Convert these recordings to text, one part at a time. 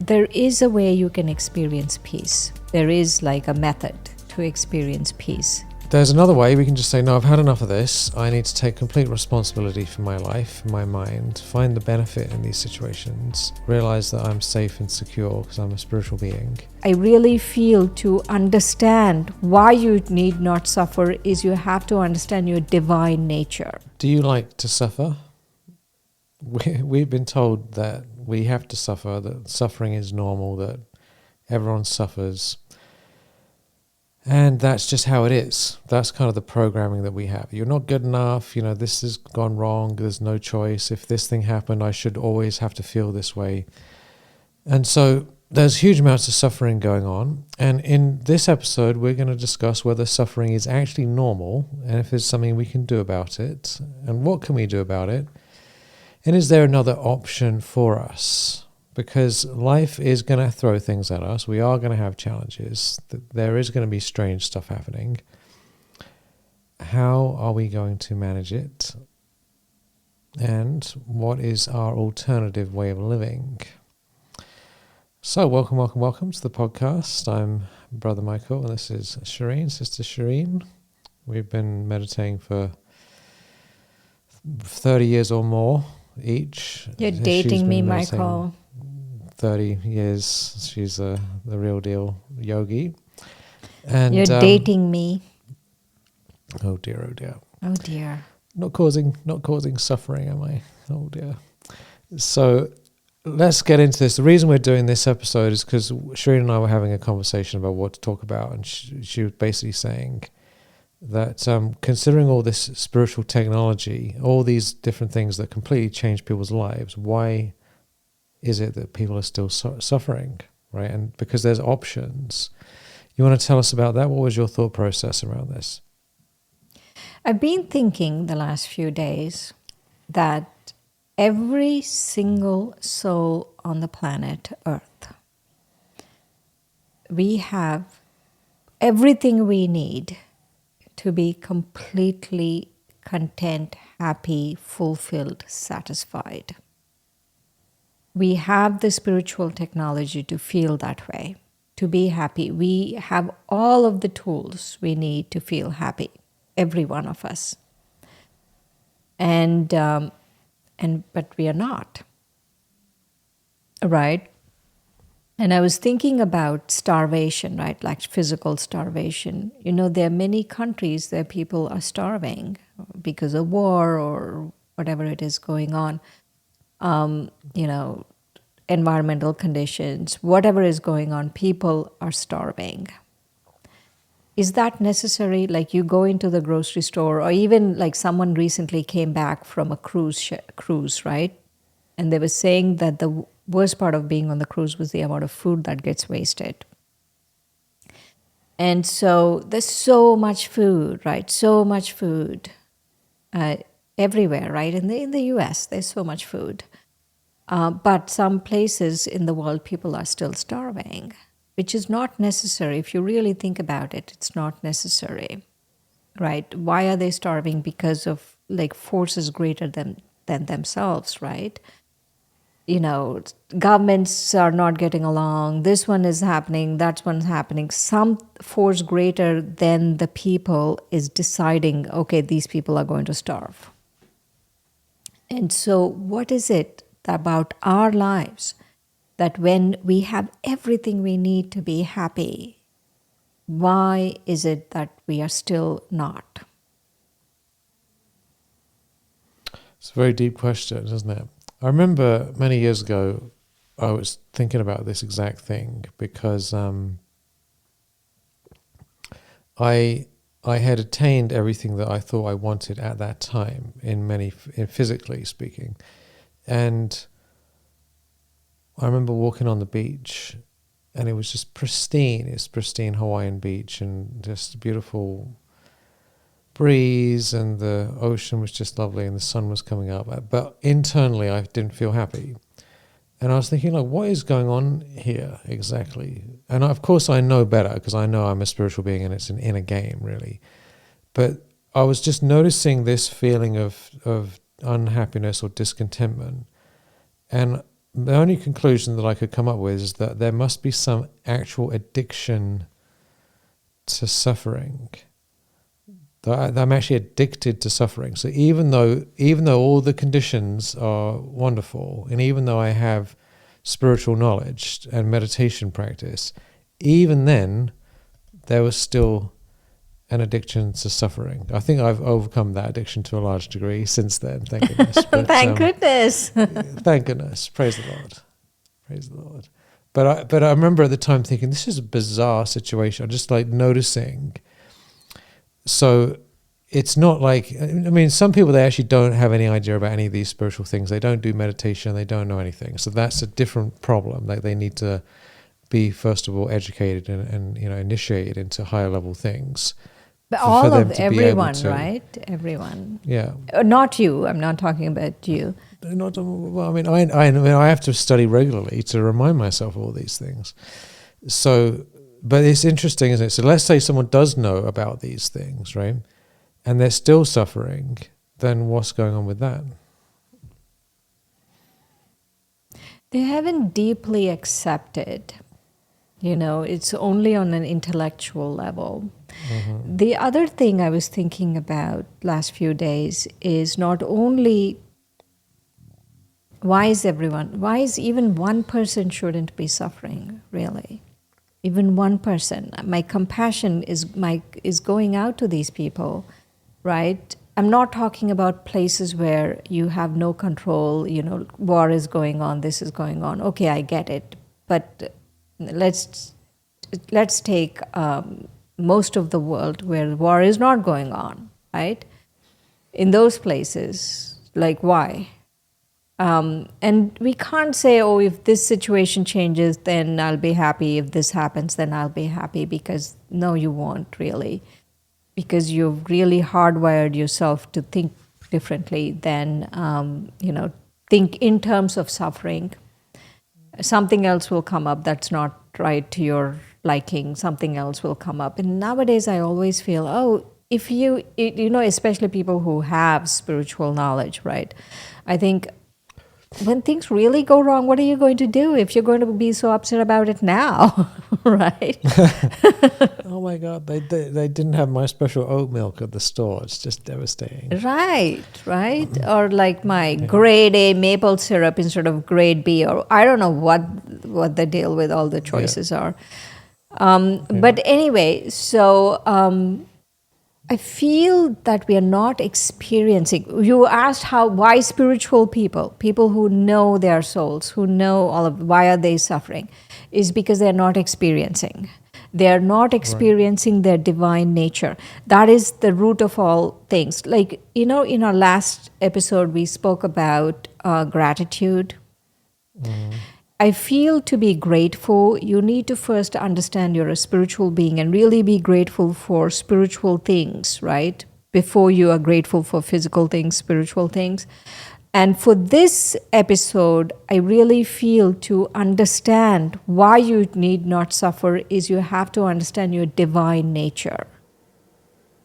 there is a way you can experience peace. There is like a method to experience peace. There's another way. We can just say, no, I've had enough of this. I need to take complete responsibility for my life, my mind, find the benefit in these situations, realize that I'm safe and secure because I'm a spiritual being. I really feel to understand why you need not suffer is you have to understand your divine nature. Do you like to suffer? We've been told that we have to suffer, that suffering is normal, that everyone suffers. And that's just how it is. That's kind of the programming that we have. You're not good enough, this has gone wrong, there's no choice. If this thing happened, I should always have to feel this way. And so there's huge amounts of suffering going on. And in this episode, we're going to discuss whether suffering is actually normal and if there's something we can do about it. And what can we do about it? And is there another option for us? Because life is going to throw things at us. We are going to have challenges. There is going to be strange stuff happening. How are we going to manage it? And what is our alternative way of living? So welcome to the podcast. I'm Brother Michael, and this is Shireen, Sister Shireen. We've been meditating for 30 years or more each. You're dating me, Michael. 30 years. She's the real deal yogi. And you're dating me. Oh dear. Oh dear. Not causing suffering, am I? Oh dear. So let's get into this. The reason we're doing this episode is because Shireen and I were having a conversation about what to talk about, and she was basically saying that considering all this spiritual technology, all these different things that completely change people's lives, why is it that people are still suffering, right? And because there's options. You want to tell us about that? What was your thought process around this? I've been thinking the last few days that every single soul on the planet Earth, we have everything we need to be completely content, happy, fulfilled, satisfied. We have the spiritual technology to feel that way, to be happy. We have all of the tools we need to feel happy, every one of us. But we are not, right? And I was thinking about starvation, right? Like physical starvation. There are many countries where people are starving because of war or whatever it is going on. Environmental conditions, whatever is going on, people are starving. Is that necessary? Like you go into the grocery store, or even like someone recently came back from a cruise, right? And they were saying that the worst part of being on the cruise was the amount of food that gets wasted. And so there's so much food, right? So much food everywhere, right? In the US, there's so much food. But some places in the world, people are still starving, which is not necessary. If you really think about it, it's not necessary, right? Why are they starving? Because of like forces greater than themselves, right? Governments are not getting along. This one is happening, that one's happening. Some force greater than the people is deciding, okay, these people are going to starve. And so what is it about our lives that when we have everything we need to be happy, why is it that we are still not? It's a very deep question, isn't it? I remember many years ago, I was thinking about this exact thing because I had attained everything that I thought I wanted at that time in physically speaking. And I remember walking on the beach and it was just pristine. It's pristine Hawaiian beach and just beautiful breeze, and the ocean was just lovely and the sun was coming up. But internally I didn't feel happy. And I was thinking, like, what is going on here exactly? And of course I know better because I know I'm a spiritual being and it's an inner game, really. But I was just noticing this feeling of unhappiness or discontentment. And the only conclusion that I could come up with is that there must be some actual addiction to suffering. That I'm actually addicted to suffering. So even though all the conditions are wonderful, and even though I have spiritual knowledge and meditation practice, even then there was still an addiction to suffering. I think I've overcome that addiction to a large degree since then, thank goodness. But, Thank goodness. thank goodness. Praise the Lord. Praise the Lord. But I remember at the time thinking, this is a bizarre situation. I'm just like noticing. So it's not like, I mean, some people, they actually don't have any idea about any of these spiritual things. They don't do meditation. They don't know anything. So that's a different problem. Like they need to be, first of all, educated and initiated into higher level things. But for all them of to be able everyone, to- right? Everyone. Yeah. Not you. I'm not talking about you. Not well. I mean, I have to study regularly to remind myself of all these things. So, but it's interesting, isn't it? So let's say someone does know about these things, right? And they're still suffering. Then what's going on with that? They haven't deeply accepted. It's only on an intellectual level. Mm-hmm. The other thing I was thinking about last few days is not only why is even one person shouldn't be suffering, really. Even one person. My compassion is going out to these people, right? I'm not talking about places where you have no control, war is going on, this is going on. Okay, I get it. But let's take most of the world where war is not going on, right? In those places, like why? And we can't say, oh, if this situation changes, then I'll be happy. If this happens, then I'll be happy. Because no, you won't really. Because you've really hardwired yourself to think differently than, think in terms of suffering. Something else will come up that's not right to your liking. Something else will come up. And nowadays I always feel, if you especially people who have spiritual knowledge, right? I think when things really go wrong, what are you going to do if you're going to be so upset about it now, right? Oh my God, they didn't have my special oat milk at the store. It's just devastating. Right. Or like my grade A maple syrup instead of grade B, or I don't know what the deal with all the choices are. But anyway, so I feel that we are not experiencing. You asked why spiritual people who know their souls, who know all of why are they suffering, is because they are not experiencing. They are not experiencing their divine nature. That is the root of all things. Like, in our last episode, we spoke about gratitude. I feel to be grateful, you need to first understand you're a spiritual being and really be grateful for spiritual things, right? Before you are grateful for physical things, spiritual things. And for this episode, I really feel to understand why you need not suffer is you have to understand your divine nature.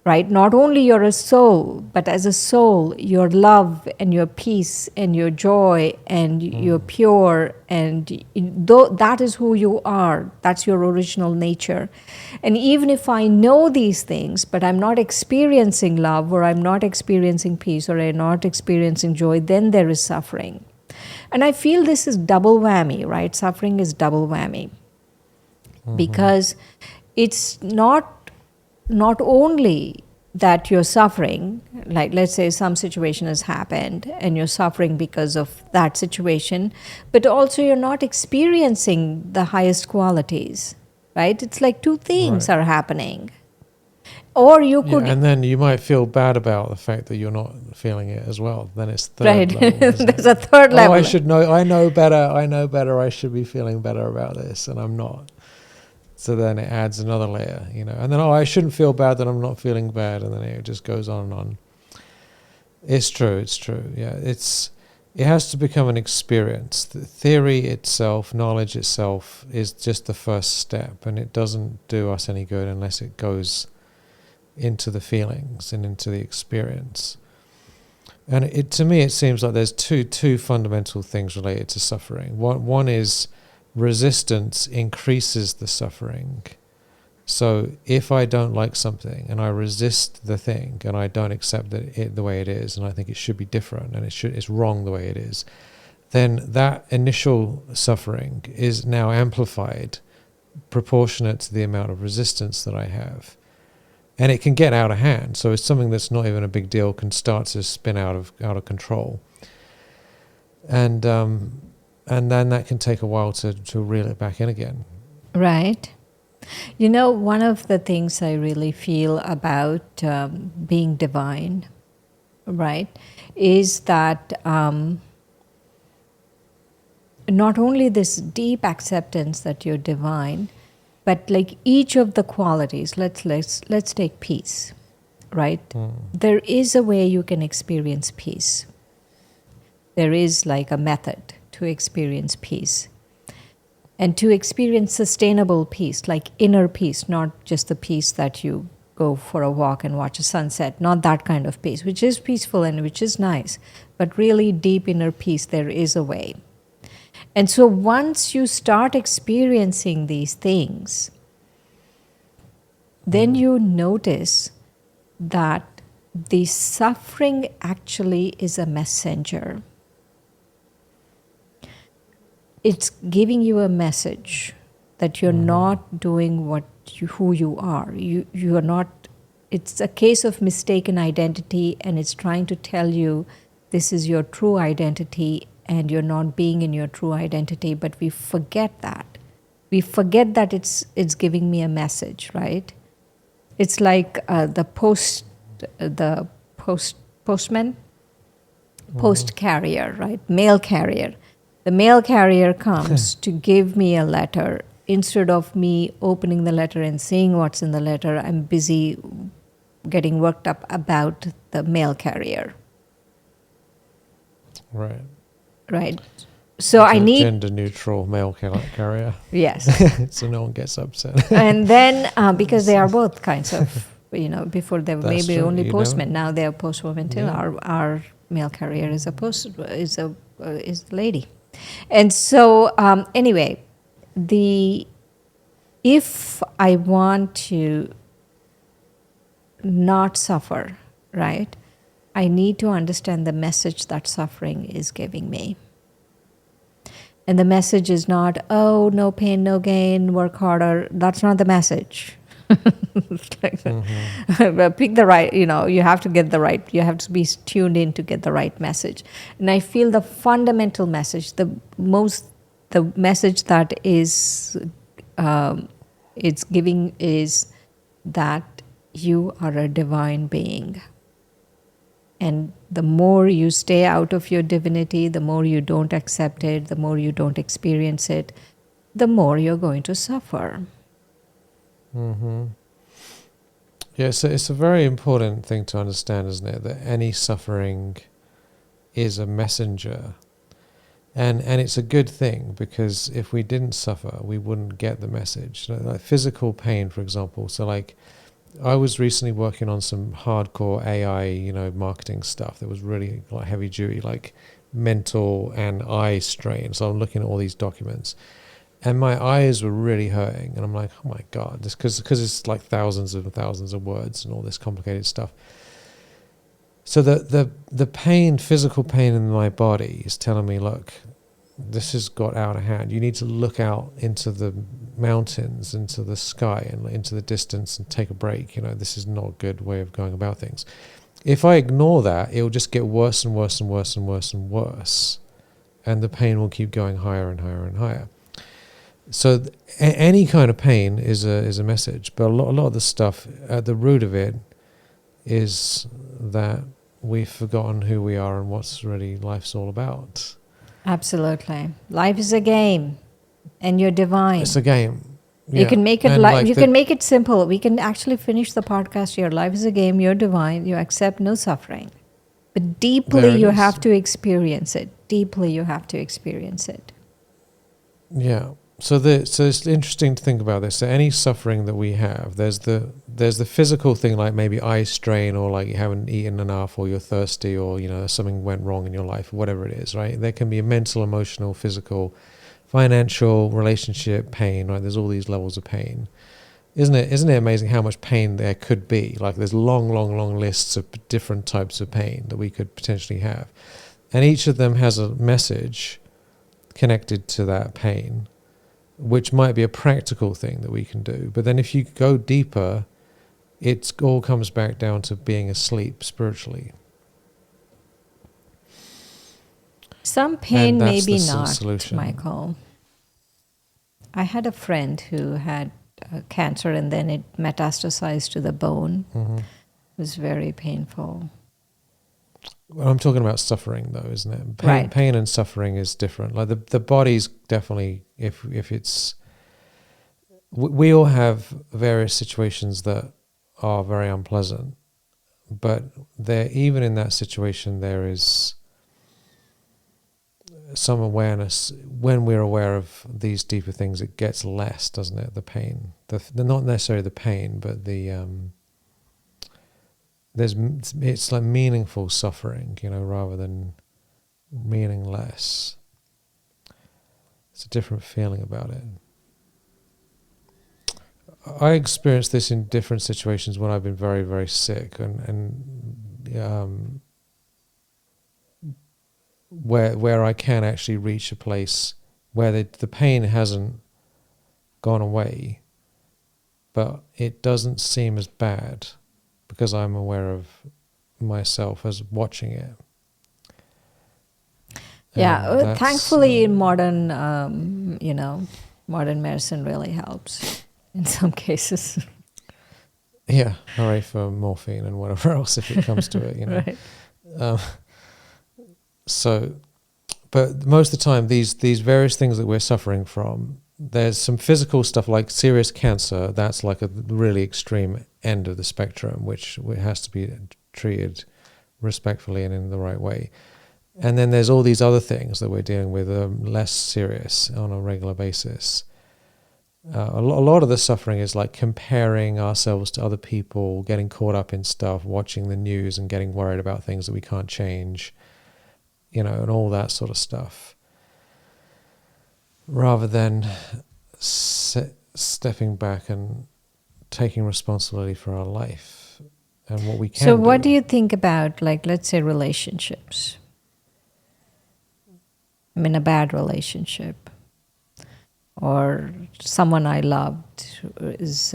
Right? Not only you're a soul, but as a soul, your love and your peace and your joy and you're pure, and that is who you are. That's your original nature. And even if I know these things, but I'm not experiencing love, or I'm not experiencing peace, or I'm not experiencing joy, then there is suffering. And I feel this is double whammy, right? Suffering is double whammy. Because it's not only that you're suffering, like let's say some situation has happened and you're suffering because of that situation, but also you're not experiencing the highest qualities, right? It's like two things are happening. Or you could... and then you might feel bad about the fact that you're not feeling it as well. Then it's third right. level. There's a third level. I should know. I know better. I should be feeling better about this, and I'm not. So then it adds another layer, and then, I shouldn't feel bad that I'm not feeling bad. And then it just goes on and on. It's true. Yeah. It has to become an experience. The theory itself, knowledge itself, is just the first step, and it doesn't do us any good unless it goes into the feelings and into the experience. And to me, it seems like there's two fundamental things related to suffering. One is resistance increases the suffering. So if I don't like something and I resist the thing and I don't accept it the way it is, and I think it should be different and it's wrong the way it is, then that initial suffering is now amplified proportionate to the amount of resistance that I have. And it can get out of hand. So it's something that's not even a big deal can start to spin out of control. And then that can take a while to reel it back in again. Right. You know, one of the things I really feel about being divine, right, is that not only this deep acceptance that you're divine, but like each of the qualities, let's take peace, right? There is a way you can experience peace. There is like a method to experience peace. And to experience sustainable peace, like inner peace, not just the peace that you go for a walk and watch a sunset, not that kind of peace, which is peaceful and which is nice, but really deep inner peace, there is a way. And so once you start experiencing these things, then you notice that the suffering actually is a messenger. It's giving you a message that you're not doing who you are. You are not. It's a case of mistaken identity, and it's trying to tell you this is your true identity, and you're not being in your true identity. But we forget that. We forget that it's giving me a message, right? It's like the postman, post carrier, right? Mail carrier. The mail carrier comes to give me a letter. Instead of me opening the letter and seeing what's in the letter, I'm busy getting worked up about the mail carrier. Right. Right. So I need gender neutral mail carrier. Yes. So no one gets upset. And then because they are both kinds of, before they were That's maybe true. only You postmen. Now they are postwomen too. Yeah. Our mail carrier is a lady. And so anyway, if I want to not suffer, right, I need to understand the message that suffering is giving me. And the message is not, oh, no pain, no gain, work harder. That's not the message. Pick the right, you have to get the right, you have to be tuned in to get the right message. And I feel the fundamental message, the message that is it's giving is that you are a divine being. And the more you stay out of your divinity, the more you don't accept it, the more you don't experience it, the more you're going to suffer. Yeah, so it's a very important thing to understand, isn't it? That any suffering is a messenger. And it's a good thing, because if we didn't suffer, we wouldn't get the message. Like physical pain, for example. So like, I was recently working on some hardcore AI, marketing stuff that was really like heavy duty, like mental and eye strain. So I'm looking at all these documents, and my eyes were really hurting. And I'm like, oh my God, this because it's like thousands and thousands of words and all this complicated stuff. So the pain, physical pain in my body is telling me, look, this has got out of hand. You need to look out into the mountains, into the sky, and into the distance and take a break. This is not a good way of going about things. If I ignore that, it will just get worse and worse and worse and worse and worse. And the pain will keep going higher and higher and higher. So any kind of pain is a message. But a lot of the stuff at the root of it is that we've forgotten who we are and what's really life's all about. Absolutely. Life is a game, and you're divine. It's a game. Yeah. You can make it you can make it simple. We can actually finish the podcast here. Life is a game, you're divine, you accept no suffering. But deeply you have to experience it. Deeply you have to experience it. Yeah. so it's interesting to think about this. So any suffering that we have, there's the physical thing, like maybe eye strain, or like you haven't eaten enough, or you're thirsty, or something went wrong in your life, or whatever it is, right? There can be a mental, emotional, physical, financial, relationship pain, right? There's all these levels of pain. Isn't it amazing how much pain there could be? Like there's long lists of different types of pain that we could potentially have. And each of them has a message connected to that pain, which might be a practical thing that we can do. But then if you go deeper, it all comes back down to being asleep spiritually. Some And pain, that's maybe the not, solution. Michael. I had a friend who had cancer and then it metastasized to the bone. Mm-hmm. It was very painful. Well, I'm talking about suffering, though, isn't it? Right. Pain and suffering is different. Like the body's definitely, if it's, we all have various situations that are very unpleasant, but there, even in that situation, there is some awareness. When we're aware of these deeper things, it gets less, doesn't it? The pain, the not necessarily the pain, but it's like meaningful suffering, rather than meaningless. It's a different feeling about it. I experienced this in different situations when I've been very, very sick, and where I can actually reach a place where the pain hasn't gone away, but it doesn't seem as bad because I'm aware of myself as watching it. Yeah, thankfully, modern medicine really helps in some cases. Yeah, hooray for morphine and whatever else if it comes to it, Right. Um, so, but most of the time, these various things that we're suffering from, there's some physical stuff like serious cancer. That's like a really extreme end of the spectrum, which has to be treated respectfully and in the right way. And then there's all these other things that we're dealing with, less serious on a regular basis. A lot of the suffering is like comparing ourselves to other people, getting caught up in stuff, watching the news and getting worried about things that we can't change, and all that sort of stuff. Rather than stepping back and taking responsibility for our life and what we can do. So what do you think about, like, let's say relationships? I mean, a bad relationship, or someone I loved is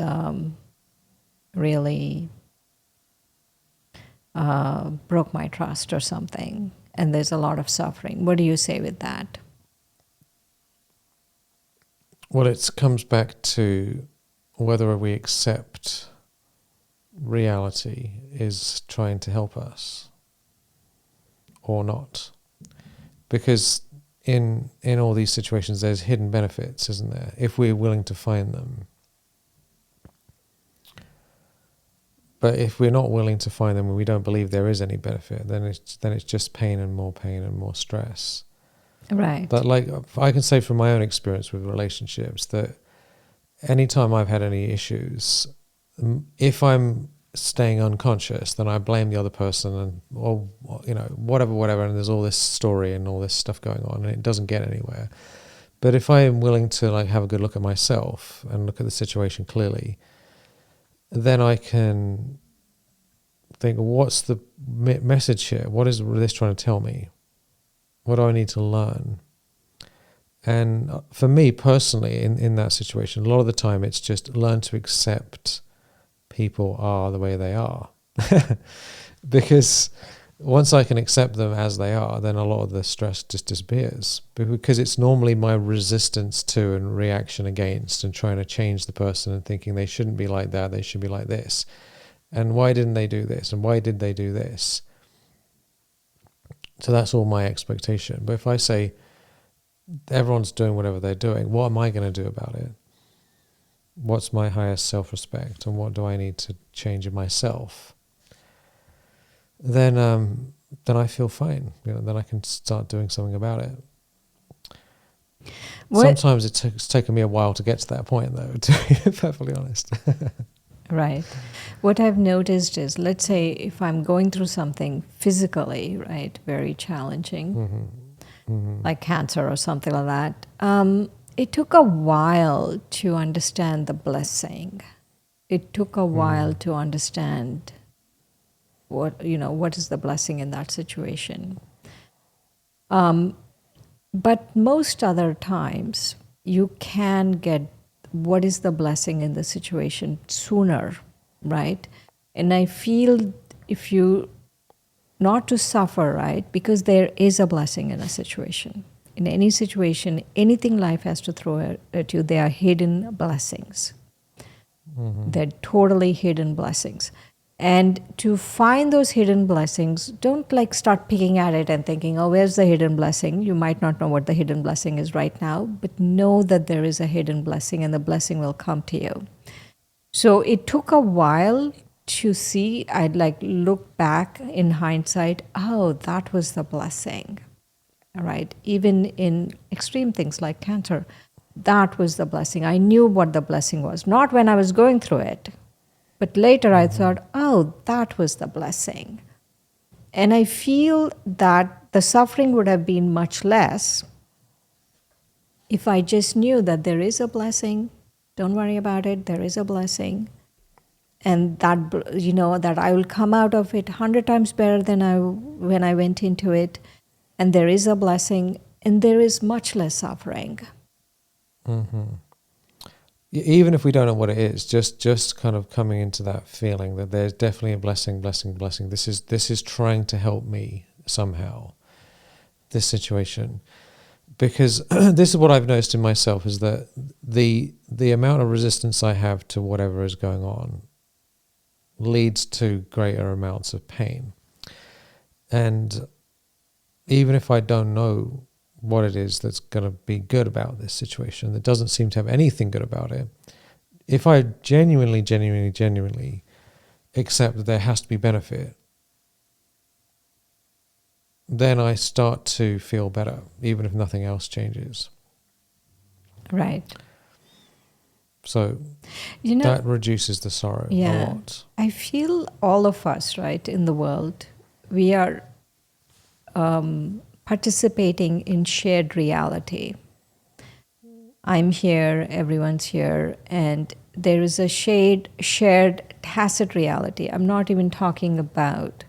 really broke my trust or something, and there's a lot of suffering. What do you say with that? Well, it comes back to whether we accept reality is trying to help us or not. Because in all these situations, there's hidden benefits, isn't there? If we're willing to find them. But if we're not willing to find them and we don't believe there is any benefit, then it's just pain and more stress. Right. But like I can say from my own experience with relationships that anytime I've had any issues, if I'm staying unconscious, then I blame the other person and whatever, and there's all this story and all this stuff going on, and it doesn't get anywhere. But if I am willing to like have a good look at myself and look at the situation clearly, then I can think, what's the message here? What is this trying to tell me? What do I need to learn? And for me personally, in that situation, a lot of the time it's just learn to accept people are the way they are. Because once I can accept them as they are, then a lot of the stress just disappears. Because it's normally my resistance to and reaction against and trying to change the person and thinking they shouldn't be like that, they should be like this. And why didn't they do this? And why did they do this? So that's all my expectation. But if I say, everyone's doing whatever they're doing, what am I going to do about it? What's my highest self-respect, and what do I need to change in myself? Then I feel fine. Then I can start doing something about it. What Sometimes it's taken me a while to get to that point, though, to be perfectly honest. Right. What I've noticed is, let's say if I'm going through something physically, right, very challenging, like cancer or something like that, it took a while to understand the blessing. It took a while to understand what is the blessing in that situation. But most other times, you can get what is the blessing in the situation sooner, right? And I feel if you not to suffer, right? Because there is a blessing in a situation. In any situation, anything life has to throw at you, they are hidden blessings. They're totally hidden blessings. And to find those hidden blessings, don't like start picking at it and thinking, oh, where's the hidden blessing? You might not know what the hidden blessing is right now, but know that there is a hidden blessing and the blessing will come to you. So it took a while to see. I'd like look back in hindsight, oh, that was the blessing. All right. Even in extreme things like cancer, that was the blessing. I knew what the blessing was, not when I was going through it, but later I thought, oh, that was the blessing. And I feel that the suffering would have been much less if I just knew that there is a blessing. Don't worry about it, there is a blessing. And that, that I will come out of it 100 times better than when I went into it. And there is a blessing, and there is much less suffering. Even if we don't know what it is, just kind of coming into that feeling that there's definitely a blessing. This is trying to help me somehow, this situation. Because this is what I've noticed in myself, is that the amount of resistance I have to whatever is going on leads to greater amounts of pain. And even if I don't know what it is that's going to be good about this situation, that doesn't seem to have anything good about it, if I genuinely accept that there has to be benefit, then I start to feel better, even if nothing else changes. Right. So that reduces the sorrow a lot. I feel all of us, right, in the world, we are participating in shared reality. I'm here, everyone's here, and there is a shared tacit reality. I'm not even talking about,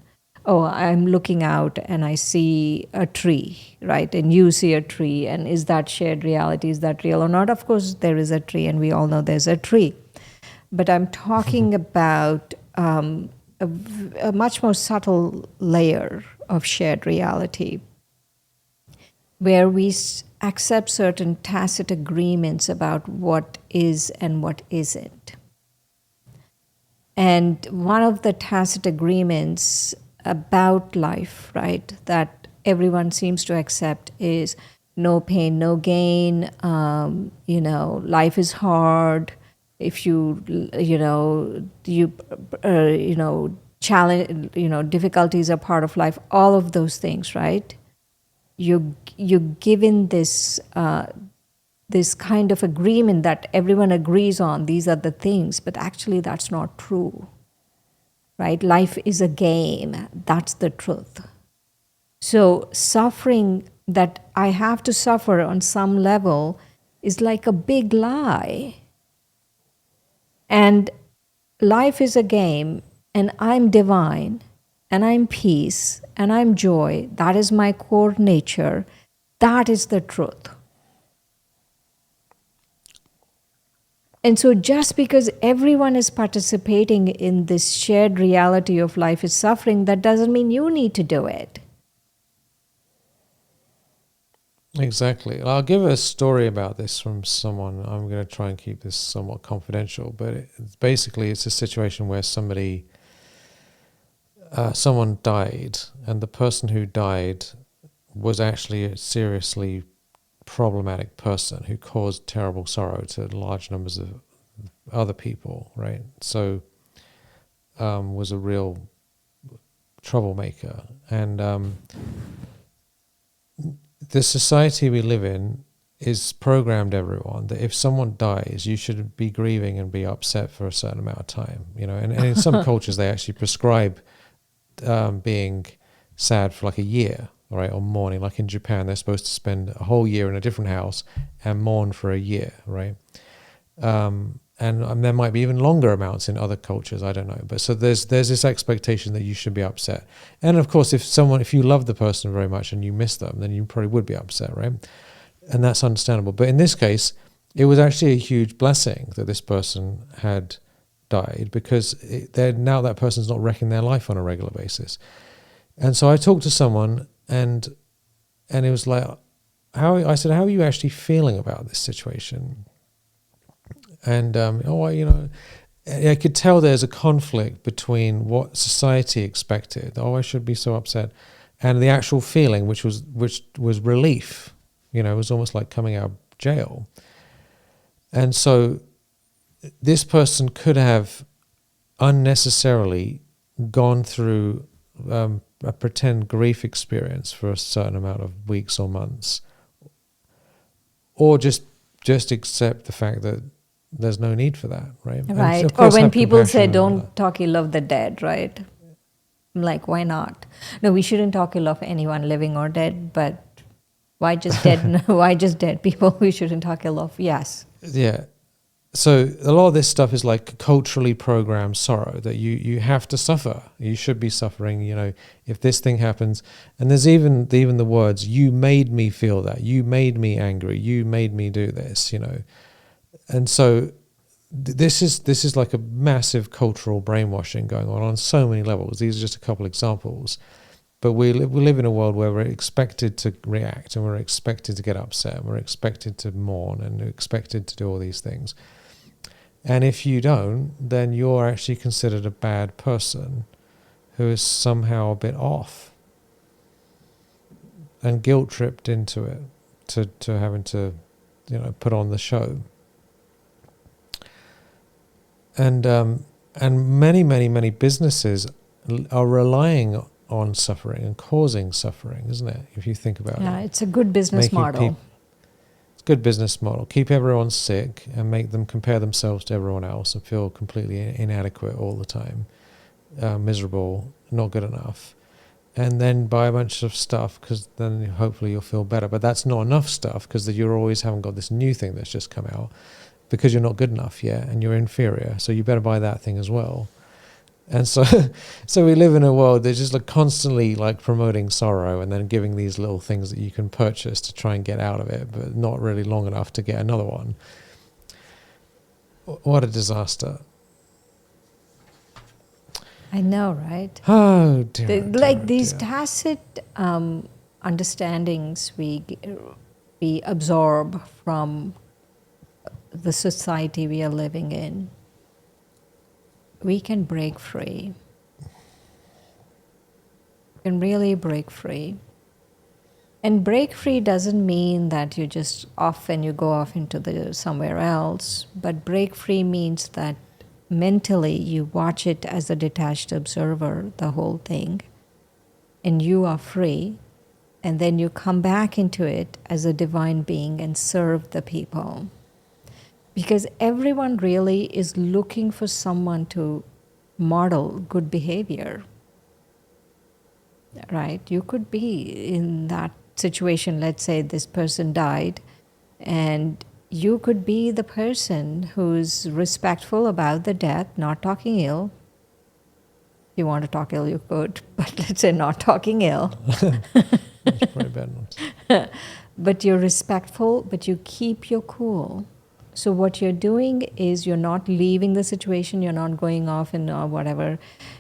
oh, I'm looking out and I see a tree, right? And you see a tree, and is that shared reality? Is that real or not? Of course, there is a tree, and we all know there's a tree. But I'm talking about a much more subtle layer of shared reality where we accept certain tacit agreements about what is and what isn't. And one of the tacit agreements about life, right, that everyone seems to accept is no pain, no gain. Life is hard. If challenge, difficulties are part of life. All of those things, right? You're given this this kind of agreement that everyone agrees on. These are the things, but actually that's not true, right? Life is a game. That's the truth. So suffering, that I have to suffer on some level, is like a big lie. And life is a game, and I'm divine, and I'm peace, and I'm joy. That is my core nature. That is the truth. And so just because everyone is participating in this shared reality of life is suffering, that doesn't mean you need to do it. Exactly. I'll give a story about this from someone. I'm going to try and keep this somewhat confidential, but it's a situation where someone died, and the person who died was actually a seriously problematic person who caused terrible sorrow to large numbers of other people, right? So was a real troublemaker. And the society we live in is programmed everyone that if someone dies, you should be grieving and be upset for a certain amount of time, and in some cultures they actually prescribe being sad for like a year, right, or mourning. Like in Japan, they're supposed to spend a whole year in a different house and mourn for a year, right? And there might be even longer amounts in other cultures, I don't know. But so there's this expectation that you should be upset. And of course, if you love the person very much and you miss them, then you probably would be upset, right? And that's understandable. But in this case, it was actually a huge blessing that this person had died, because now that person's not wrecking their life on a regular basis. And so I talked to someone, and it was like, I said, how are you actually feeling about this situation? And I could tell there's a conflict between what society expected. Oh, I should be so upset, and the actual feeling, which was relief. It was almost like coming out of jail. And so this person could have unnecessarily gone through a pretend grief experience for a certain amount of weeks or months, or just accept the fact that there's no need for that, right? Right. Or when people say, don't talk ill of the dead, right? I'm like, why not? No, we shouldn't talk ill of anyone living or dead, but why just dead? Why just dead people we shouldn't talk ill of? Yes. Yeah. So a lot of this stuff is like culturally programmed sorrow, that you have to suffer. You should be suffering, if this thing happens. And there's even the words, you made me feel that, you made me angry, you made me do this, And so this is like a massive cultural brainwashing going on so many levels. These are just a couple examples. But we live in a world where we're expected to react, and we're expected to get upset, and we're expected to mourn, and we're expected to do all these things. And if you don't, then you're actually considered a bad person who is somehow a bit off and guilt-tripped into it, to having to, put on the show. And many, many, many businesses are relying on suffering and causing suffering, isn't it? If you think about it. Yeah, it's a good business model. It's a good business model. Keep everyone sick and make them compare themselves to everyone else and feel completely inadequate all the time, miserable, not good enough. And then buy a bunch of stuff, because then hopefully you'll feel better. But that's not enough stuff, because you always haven't got this new thing that's just come out, because you're not good enough yet and you're inferior. So you better buy that thing as well. And so we live in a world that's just like constantly like promoting sorrow, and then giving these little things that you can purchase to try and get out of it, but not really long enough to get another one. What a disaster. I know, right? Oh, dear. These tacit understandings we absorb from the society we are living in. We can break free. We can really break free. And break free doesn't mean that you just off and you go off into somewhere else, but break free means that mentally you watch it as a detached observer, the whole thing, and you are free, and then you come back into it as a divine being and serve the people. Because everyone really is looking for someone to model good behavior, right? You could be in that situation. Let's say this person died, and you could be the person who's respectful about the death, not talking ill. If you want to talk ill, you could, but let's say not talking ill. That's pretty bad. But you're respectful, but you keep your cool. So what you're doing is you're not leaving the situation, you're not going off and whatever,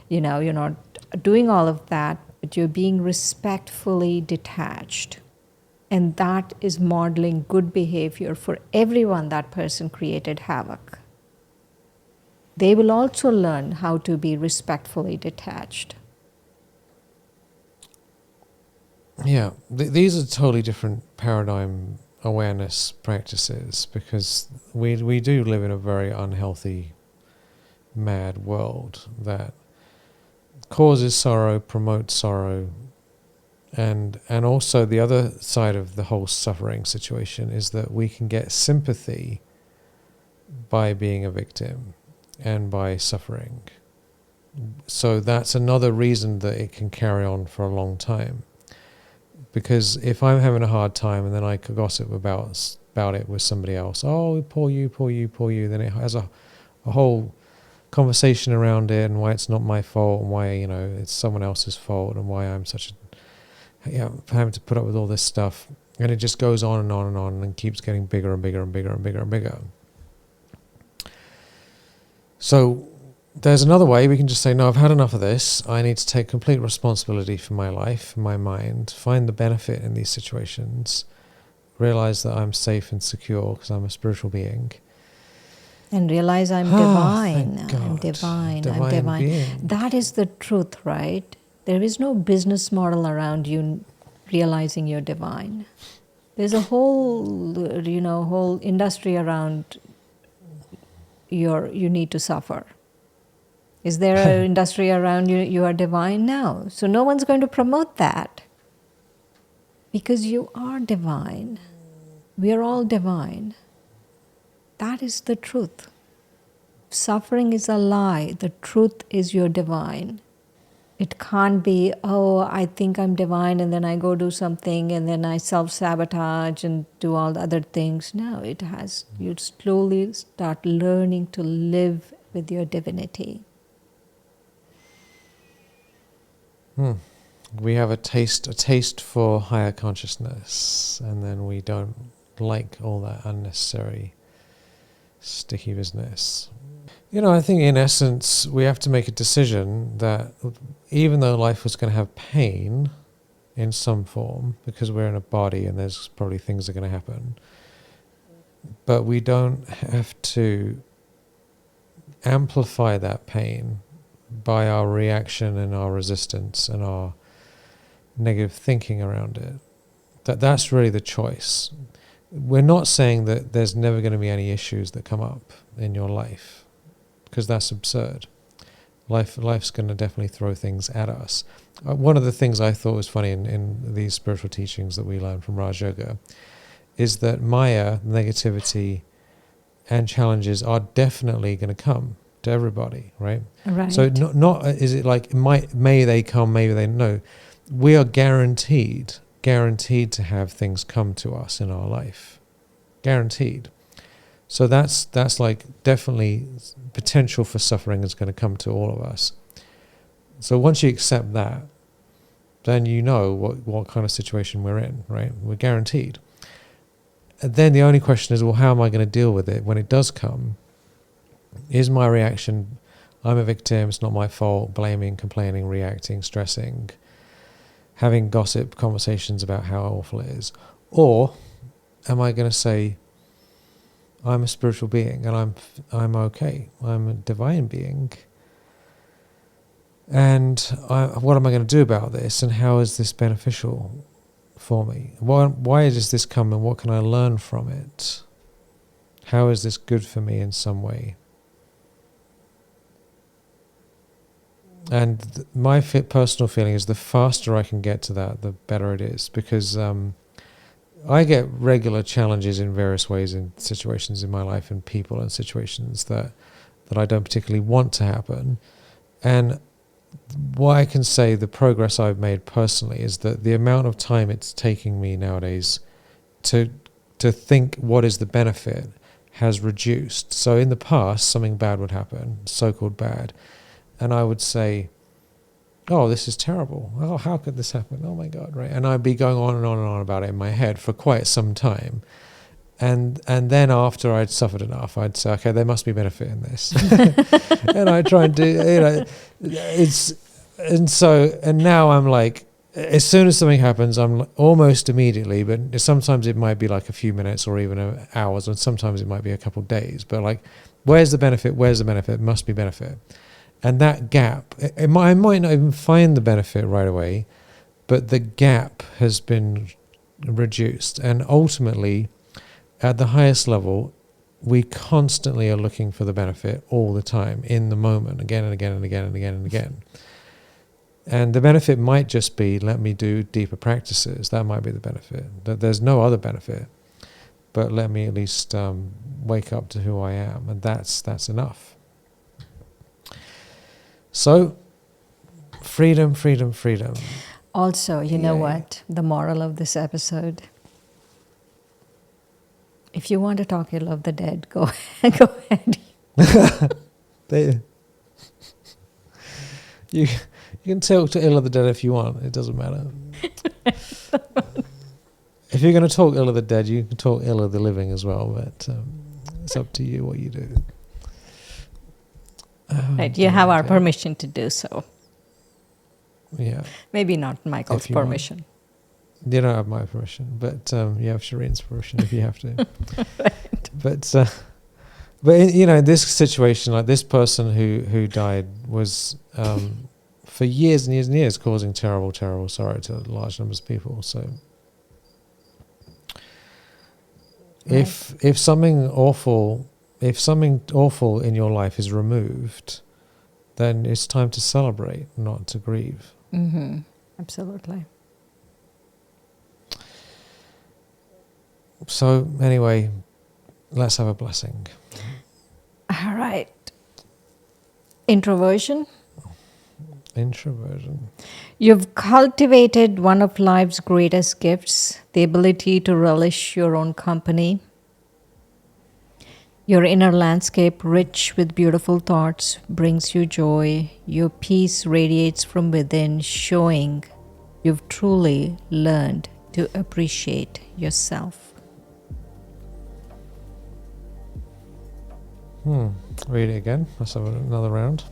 you're not doing all of that, but you're being respectfully detached. And that is modeling good behavior for everyone that person created havoc. They will also learn how to be respectfully detached. Yeah, these are totally different paradigm awareness practices, because we do live in a very unhealthy, mad world that causes sorrow, promotes sorrow, And also the other side of the whole suffering situation is that we can get sympathy by being a victim and by suffering. So that's another reason that it can carry on for a long time. Because if I'm having a hard time and then I could gossip about it with somebody else, oh, poor you, poor you, poor you, then it has a whole conversation around it and why it's not my fault and why, it's someone else's fault and why I'm having to put up with all this stuff. And it just goes on and on and on and keeps getting bigger and bigger and bigger and bigger and bigger. So there's another way. We can just say, no, I've had enough of this. I need to take complete responsibility for my life, my mind, find the benefit in these situations, realize that I'm safe and secure because I'm a spiritual being. And realize I'm divine. Thank God. I'm divine. Divine I'm divine. being. That is the truth, right? There is no business model around you realizing you're divine. There's a whole industry around you need to suffer. Is there an industry around you are divine now? So no one's going to promote that. Because you are divine. We are all divine. That is the truth. Suffering is a lie. The truth is you're divine. It can't be, oh, I think I'm divine and then I go do something and then I self-sabotage and do all the other things. No, you slowly start learning to live with your divinity. We have a taste for higher consciousness, and then we don't like all that unnecessary sticky business. I think in essence we have to make a decision that even though life was going to have pain in some form, because we're in a body and there's probably things that are going to happen, but we don't have to amplify that pain by our reaction and our resistance and our negative thinking around it. That's really the choice. We're not saying that there's never going to be any issues that come up in your life, because that's absurd. Life's going to definitely throw things at us. One of the things I thought was funny in these spiritual teachings that we learn from Raj Yoga is that Maya, negativity, and challenges are definitely going to come to everybody, right? Right. So not is it like may they come, maybe they no. We are guaranteed to have things come to us in our life, guaranteed. So that's like definitely potential for suffering is going to come to all of us. So once you accept that, then you know what kind of situation we're in, right? We're guaranteed. And then the only question is, well, how am I going to deal with it when it does come? Is my reaction, I'm a victim, it's not my fault, blaming, complaining, reacting, stressing, having gossip conversations about how awful it is? Or am I going to say, I'm a spiritual being and I'm okay, I'm a divine being, and what am I going to do about this, and how is this beneficial for me? Why does this come, and what can I learn from it? How is this good for me in some way? And my personal feeling is the faster I can get to that, the better it is, because I get regular challenges in various ways in situations in my life and people and situations that I don't particularly want to happen. And what I can say, the progress I've made personally, is that the amount of time it's taking me nowadays to think what is the benefit has reduced. So in the past, something bad would happen, so-called bad, and I would say, oh, this is terrible. Oh, how could this happen? Oh my God, right? And I'd be going on and on and on about it in my head for quite some time. And then after I'd suffered enough, I'd say, okay, there must be benefit in this. And I try and do, and now I'm like, as soon as something happens, I'm almost immediately, but sometimes it might be like a few minutes or even hours, and sometimes it might be a couple of days, but like, where's the benefit? Where's the benefit? Must be benefit. And that gap, I might not even find the benefit right away, but the gap has been reduced. And ultimately, at the highest level, we constantly are looking for the benefit all the time, in the moment, again and again and again and again and again. And the benefit might just be, let me do deeper practices. That might be the benefit. That there's no other benefit, but let me at least wake up to who I am, and that's enough. So, freedom, freedom, freedom. Also, you know Yay. what? The moral of this episode. If you want to talk ill of the dead, go ahead. They, you can talk to ill of the dead if you want. It doesn't matter. If you're going to talk ill of the dead, you can talk ill of the living as well. But it's up to you what you do. Right, you have our permission to do so. Yeah. Maybe not Michael's If you want. permission. You don't have my permission, but you have Shireen's permission if you have to. Right. But in this situation, like this person who died was for years and years and years causing terrible, terrible sorrow to large numbers of people. So Right. if something awful in your life is removed, then it's time to celebrate, not to grieve. Mm-hmm. Absolutely. So anyway, let's have a blessing. All right. Introversion. Introversion. You've cultivated one of life's greatest gifts, the ability to relish your own company. Your inner landscape, rich with beautiful thoughts, brings you joy. Your peace radiates from within, showing you've truly learned to appreciate yourself. Read it again. Let's have another round.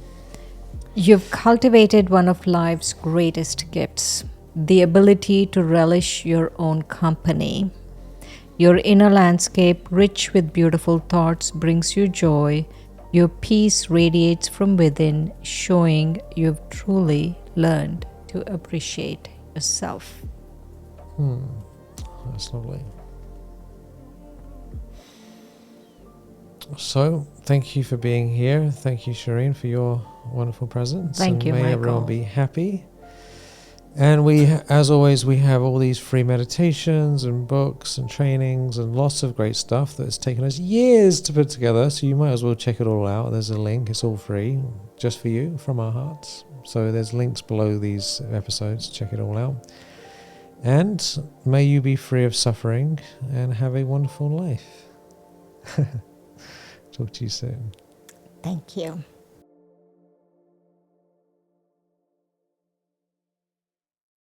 You've cultivated one of life's greatest gifts, the ability to relish your own company. Your inner landscape, rich with beautiful thoughts, brings you joy. Your peace radiates from within, showing you've truly learned to appreciate yourself. That's lovely. So, thank you for being here. Thank you, Shireen, for your wonderful presence. Thank you, May Michael. everyone be happy. And we, as always, we have all these free meditations and books and trainings and lots of great stuff that's taken us years to put together. So you might as well check it all out. There's a link. It's all free, just for you, from our hearts. So there's links below these episodes. Check it all out. And may you be free of suffering and have a wonderful life. Talk to you soon. Thank you.